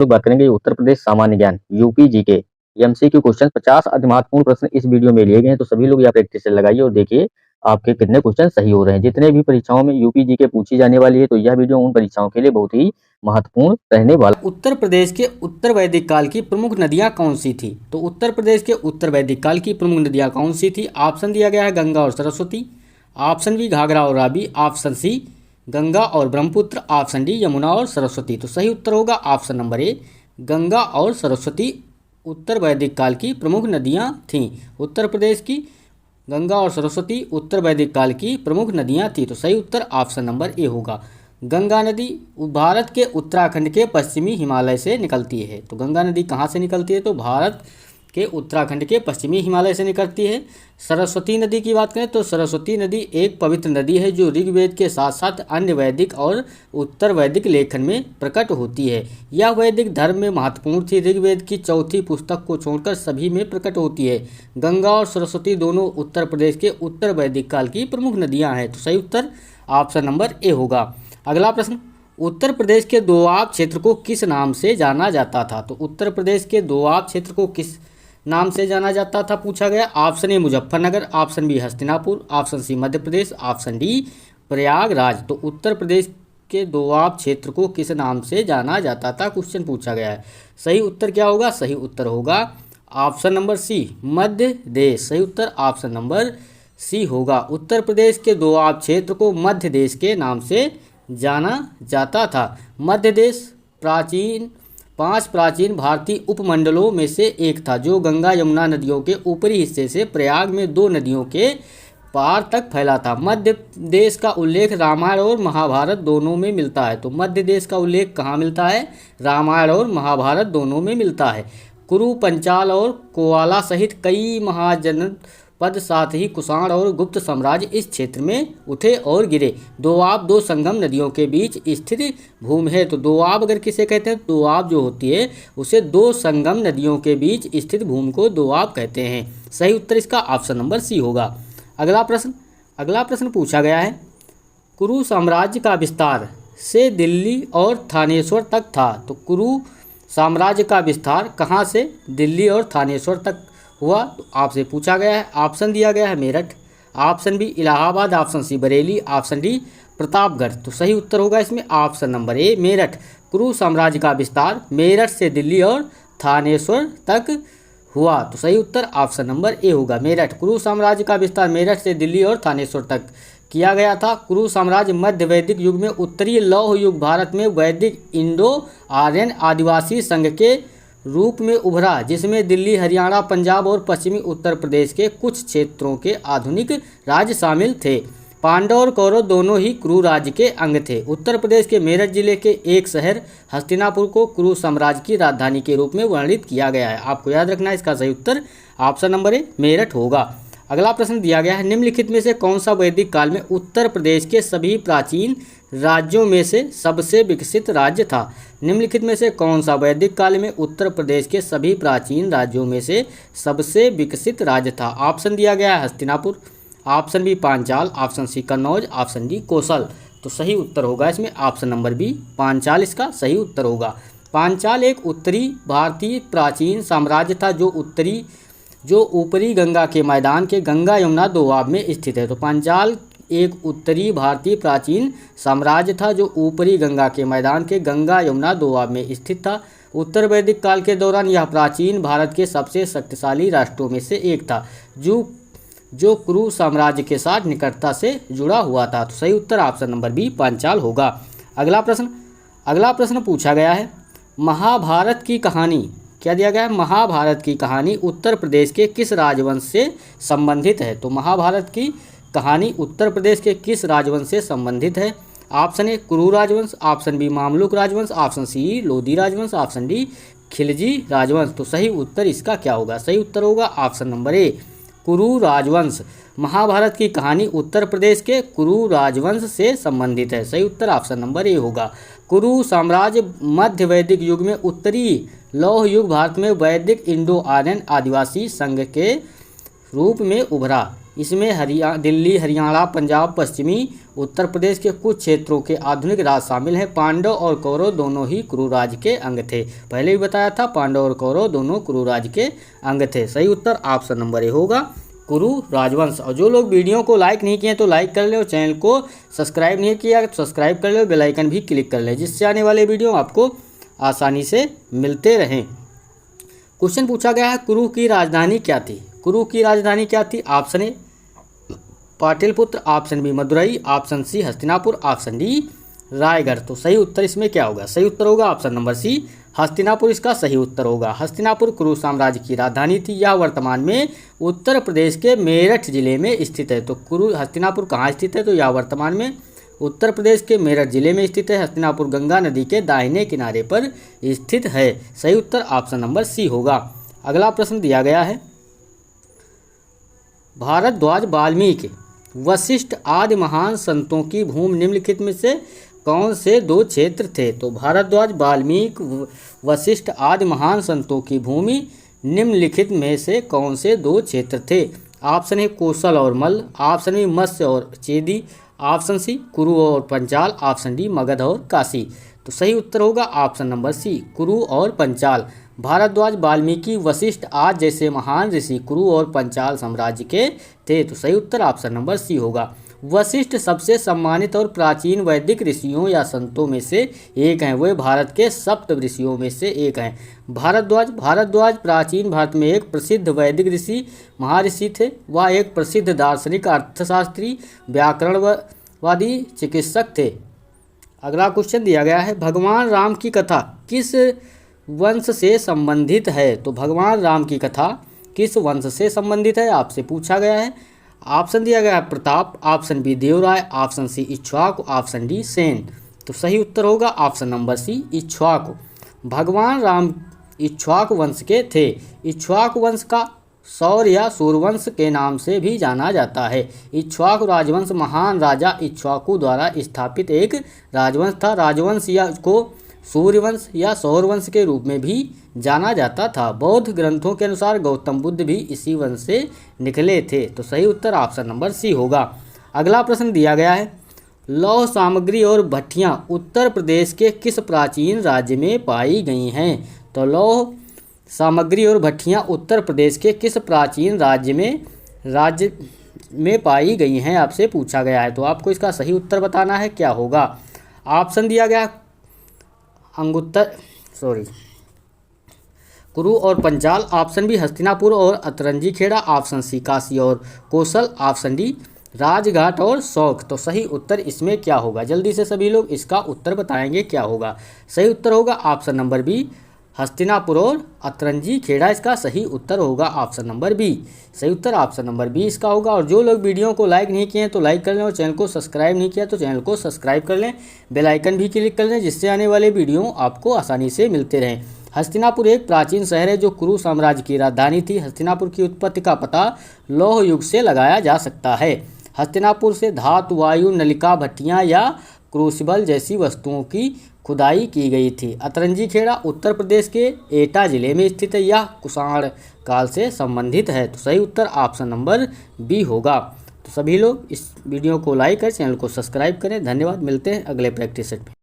लोग बात करेंगे उत्तर प्रदेश सामान्य ज्ञान यूपी जीके एमसीक्यू क्वेश्चन 50 अति महत्वपूर्ण प्रश्न इस वीडियो में लिए गए हैं। तो सभी लोग यहाँ प्रैक्टिस से लगाइए और देखिए आपके कितने क्वेश्चन सही हो रहे हैं। जितने भी परीक्षाओं में यूपी जीके पूछी जाने वाली है तो यह वीडियो उन परीक्षाओं के लिए बहुत ही महत्वपूर्ण रहने वाला। उत्तर प्रदेश के उत्तर वैदिक काल की प्रमुख नदियां कौन सी थी? तो उत्तर प्रदेश के उत्तर वैदिक काल की प्रमुख नदियां कौन सी थी? ऑप्शन दिया गया है गंगा और सरस्वती, ऑप्शन बी घाघरा और रावी, ऑप्शन सी गंगा और ब्रह्मपुत्र, ऑप्शन डी यमुना और सरस्वती। तो सही उत्तर होगा ऑप्शन नंबर ए, गंगा और सरस्वती उत्तर वैदिक काल की प्रमुख नदियां थीं। उत्तर प्रदेश की गंगा और सरस्वती उत्तर वैदिक काल की प्रमुख नदियां थी। तो सही उत्तर ऑप्शन नंबर ए होगा। गंगा नदी भारत के उत्तराखंड के पश्चिमी हिमालय से निकलती है। तो गंगा नदी कहाँ से निकलती है? तो भारत के उत्तराखंड के पश्चिमी हिमालय से निकलती है। सरस्वती नदी की बात करें तो सरस्वती नदी एक पवित्र नदी है जो ऋग्वेद के साथ साथ अन्य वैदिक और उत्तर वैदिक लेखन में प्रकट होती है। यह वैदिक धर्म में महत्वपूर्ण थी। ऋग्वेद की चौथी पुस्तक को छोड़कर सभी में प्रकट होती है। गंगा और सरस्वती दोनों उत्तर प्रदेश के उत्तर वैदिक काल की प्रमुख नदियाँ हैं। तो सही उत्तर ऑप्शन नंबर ए होगा। अगला प्रश्न, उत्तर प्रदेश के दोआब क्षेत्र को किस नाम से जाना जाता था? तो उत्तर प्रदेश के दोआब क्षेत्र को किस नाम से जाना जाता था पूछा गया। Option A Muzaffarnagar, option B Hastinapur, option C Madhya Pradesh, option D Prayagraj. तो उत्तर प्रदेश के दोआब क्षेत्र को किस नाम से जाना जाता था क्वेश्चन पूछा गया है। सही उत्तर क्या होगा? सही उत्तर होगा ऑप्शन नंबर सी मध्य देश। सही उत्तर ऑप्शन नंबर सी होगा। उत्तर प्रदेश के दोआब क्षेत्र को मध्य देश के नाम से जाना जाता था। मध्य देश पांच प्राचीन भारतीय उपमंडलों में से एक था जो गंगा यमुना नदियों के ऊपरी हिस्से से प्रयाग में दो नदियों के पार तक फैला था। मध्य देश का उल्लेख रामायण और महाभारत दोनों में मिलता है। तो मध्य देश का उल्लेख कहाँ मिलता है? रामायण और महाभारत दोनों में मिलता है। कुरु, पंचाल और कोआला सहित कई महाजनपद साथ ही कुषाण और गुप्त साम्राज्य इस क्षेत्र में उठे और गिरे। दोआब दो संगम नदियों के बीच स्थित भूमि है। तो दोआब अगर किसे कहते हैं? दोआब जो होती है उसे दो संगम नदियों के बीच स्थित भूमि को दोआब कहते हैं। सही उत्तर इसका ऑप्शन नंबर सी होगा। अगला प्रश्न पूछा गया है, कुरु साम्राज्य का विस्तार से दिल्ली और थानेश्वर तक था। तो कुरु साम्राज्य का विस्तार कहाँ से दिल्ली और थानेश्वर तक हुआ? तो आपसे पूछा गया है। ऑप्शन दिया गया है Meerut, option B Allahabad, option C Bareilly, option D Pratapgarh. तो सही उत्तर होगा इसमें ऑप्शन नंबर ए मेरठ। कुरु साम्राज्य का विस्तार मेरठ से दिल्ली और थानेश्वर तक हुआ। तो सही उत्तर ऑप्शन नंबर ए होगा मेरठ। कुरु साम्राज्य का विस्तार मेरठ से दिल्ली और थानेश्वर तक किया गया था। कुरु साम्राज्य मध्य वैदिक युग में उत्तरी लौह युग भारत में वैदिक इंडो आर्यन आदिवासी संघ के रूप में उभरा, जिसमें दिल्ली, हरियाणा, पंजाब और पश्चिमी उत्तर प्रदेश के कुछ क्षेत्रों के आधुनिक राज्य शामिल थे। पांडव और कौरव दोनों ही कुरु राज्य के अंग थे। उत्तर प्रदेश के मेरठ जिले के एक शहर हस्तिनापुर को कुरु साम्राज्य की राजधानी के रूप में वर्णित किया गया है। आपको याद रखना है इसका सही उत्तर ऑप्शन नंबर ए मेरठ होगा। अगला प्रश्न दिया गया है, निम्नलिखित में से कौन सा वैदिक काल में उत्तर प्रदेश के सभी प्राचीन राज्यों में से सबसे विकसित राज्य था? निम्नलिखित में से कौन सा वैदिक काल में उत्तर प्रदेश के सभी प्राचीन राज्यों में से सबसे विकसित राज्य था? ऑप्शन दिया गया है Hastinapur, option B Panchal, option C Kannauj, option D Kaushal. तो सही उत्तर होगा इसमें ऑप्शन नंबर बी पांचाल इसका सही उत्तर होगा। पांचाल एक उत्तरी भारतीय प्राचीन साम्राज्य था जो ऊपरी गंगा के मैदान के गंगा यमुना दोआब में स्थित है। तो पांचाल एक उत्तरी भारतीय प्राचीन साम्राज्य था जो ऊपरी गंगा के मैदान के गंगा यमुना दोआब में स्थित था। उत्तर वैदिक काल के दौरान यह प्राचीन भारत के सबसे शक्तिशाली राष्ट्रों में से एक था जो कुरु साम्राज्य के साथ निकटता से जुड़ा हुआ था। तो सही उत्तर ऑप्शन नंबर बी पांचाल होगा। अगला प्रश्न पूछा गया है, महाभारत की कहानी क्या दिया गया है? महाभारत की कहानी उत्तर प्रदेश के किस राजवंश से संबंधित है? तो महाभारत की कहानी उत्तर प्रदेश के किस राजवंश से संबंधित है? ऑप्शन ए कुरु राजवंश, ऑप्शन बी मामलुक राजवंश, ऑप्शन सी लोधी राजवंश, ऑप्शन डी खिलजी राजवंश। तो सही उत्तर इसका क्या होगा? सही उत्तर होगा ऑप्शन नंबर ए कुरु राजवंश। महाभारत की कहानी उत्तर प्रदेश के कुरु राजवंश से संबंधित है। सही उत्तर ऑप्शन नंबर ए होगा। कुरु साम्राज्य मध्य वैदिक युग में उत्तरी लौह युग भारत में वैदिक इंडो आर्यन आदिवासी संघ के रूप में उभरा। इसमें दिल्ली, हरियाणा, पंजाब, पश्चिमी उत्तर प्रदेश के कुछ क्षेत्रों के आधुनिक राज शामिल हैं। पांडव और कौरव दोनों ही कुरु राज के अंग थे। पहले भी बताया था, पांडव और कौरव दोनों कुरु राज के अंग थे। सही उत्तर ऑप्शन नंबर ए होगा, कुरु राजवंश। और जो लोग वीडियो को लाइक नहीं किए तो लाइक कर ले, और चैनल को सब्सक्राइब नहीं किया तो सब्सक्राइब कर ले, बेल आइकन भी क्लिक कर ले, जिससे आने वाले वीडियो आपको आसानी से मिलते रहें। क्वेश्चन पूछा गया है, कुरु की राजधानी क्या थी? कुरु की राजधानी क्या थी? Option A Pataliputra, option B Madurai, option C Hastinapur, option D Raigarh. तो सही उत्तर इसमें क्या होगा? सही उत्तर होगा ऑप्शन नंबर सी, हस्तिनापुर इसका सही उत्तर होगा। हस्तिनापुर कुरु साम्राज्य की राजधानी थी। यह वर्तमान में उत्तर प्रदेश के मेरठ जिले में स्थित है। तो कुरु हस्तिनापुर कहाँ स्थित है? तो यह वर्तमान में उत्तर प्रदेश के मेरठ जिले में स्थित है। हस्तिनापुर गंगा नदी के दाहिने किनारे पर स्थित है। सही उत्तर ऑप्शन नंबर सी होगा। अगला प्रश्न दिया गया है, भारद्वाज, वाल्मीकि, वशिष्ठ आदि महान संतों की भूमि निम्नलिखित में से कौन से दो क्षेत्र थे? तो भारद्वाज, वाल्मीकि, वशिष्ठ आदि महान संतों की भूमि निम्नलिखित में से कौन से दो क्षेत्र थे? ऑप्शन ए कोसल और मल्ल, ऑप्शन बी मत्स्य और चेदी, ऑप्शन सी कुरु और पंचाल, ऑप्शन डी मगध और काशी। तो सही उत्तर होगा ऑप्शन नंबर सी, कुरु और पंचाल। भारद्वाज, वाल्मीकि, वशिष्ठ आदि जैसे महान ऋषि कुरु और पंचाल साम्राज्य के थे। तो सही उत्तर ऑप्शन नंबर सी होगा। वशिष्ठ सबसे सम्मानित और प्राचीन वैदिक ऋषियों या संतों में से एक हैं। वे भारत के सप्त ऋषियों में से एक हैं। भारद्वाज प्राचीन भारत में एक प्रसिद्ध वैदिक ऋषि महर्षि थे। वह एक प्रसिद्ध दार्शनिक, अर्थशास्त्री, व्याकरणवादी, चिकित्सक थे। अगला क्वेश्चन दिया गया है, भगवान राम की कथा किस वंश से संबंधित है? तो भगवान राम की कथा किस वंश से संबंधित है आपसे पूछा गया है। ऑप्शन दिया गया है Pratap, option B Devaraya, option C Ikshvaku, option D Sen. तो सही उत्तर होगा ऑप्शन नंबर सी, इक्ष्वाकु। भगवान राम इक्ष्वाकु वंश के थे। इक्ष्वाकु वंश का सौर या सूर्यवंश के नाम से भी जाना जाता है। इक्ष्वाकु राजवंश महान राजा इक्ष्वाकु द्वारा स्थापित एक राजवंश था। राजवंश या को सूर्यवंश या सौरवंश के रूप में भी जाना जाता था। बौद्ध ग्रंथों के अनुसार गौतम बुद्ध भी इसी वंश से निकले थे। तो सही उत्तर ऑप्शन नंबर सी होगा। अगला प्रश्न दिया गया है, लौह सामग्री और भट्टियां उत्तर प्रदेश के किस प्राचीन राज्य में पाई गई हैं? तो लौह सामग्री और भट्टियां उत्तर प्रदेश के किस प्राचीन राज्य में पाई गई हैं आपसे पूछा गया है। तो आपको इसका सही उत्तर बताना है, क्या होगा? ऑप्शन दिया गया कुरु और पंचाल, ऑप्शन बी हस्तिनापुर और अतरंजी खेड़ा, ऑप्शन सी काशी और कौशल, ऑप्शन डी राजघाट और शौक। तो सही उत्तर इसमें क्या होगा? जल्दी से सभी लोग इसका उत्तर बताएंगे, क्या होगा? सही उत्तर होगा ऑप्शन नंबर बी, हस्तिनापुर और अतरंजी खेड़ा इसका सही उत्तर होगा ऑप्शन नंबर बी। सही उत्तर ऑप्शन नंबर बी इसका होगा। और जो लोग वीडियो को लाइक नहीं किए हैं तो लाइक कर लें, और चैनल को सब्सक्राइब नहीं किया तो चैनल को सब्सक्राइब कर लें, बेल आइकन भी क्लिक कर लें, जिससे आने वाले वीडियो आपको आसानी से मिलते रहें। हस्तिनापुर एक प्राचीन शहर है जो कुरु साम्राज्य की राजधानी थी। हस्तिनापुर की उत्पत्ति का पता लौह युग से लगाया जा सकता है। हस्तिनापुर से धातु, वायु, नलिका, भट्टियां या क्रूसिबल जैसी वस्तुओं की खुदाई की गई थी। अतरंजी खेड़ा उत्तर प्रदेश के एटा जिले में स्थित है। यह कुषाण काल से संबंधित है। तो सही उत्तर ऑप्शन नंबर बी होगा। तो सभी लोग इस वीडियो को लाइक करें, चैनल को सब्सक्राइब करें। धन्यवाद, मिलते हैं अगले प्रैक्टिस सेट में।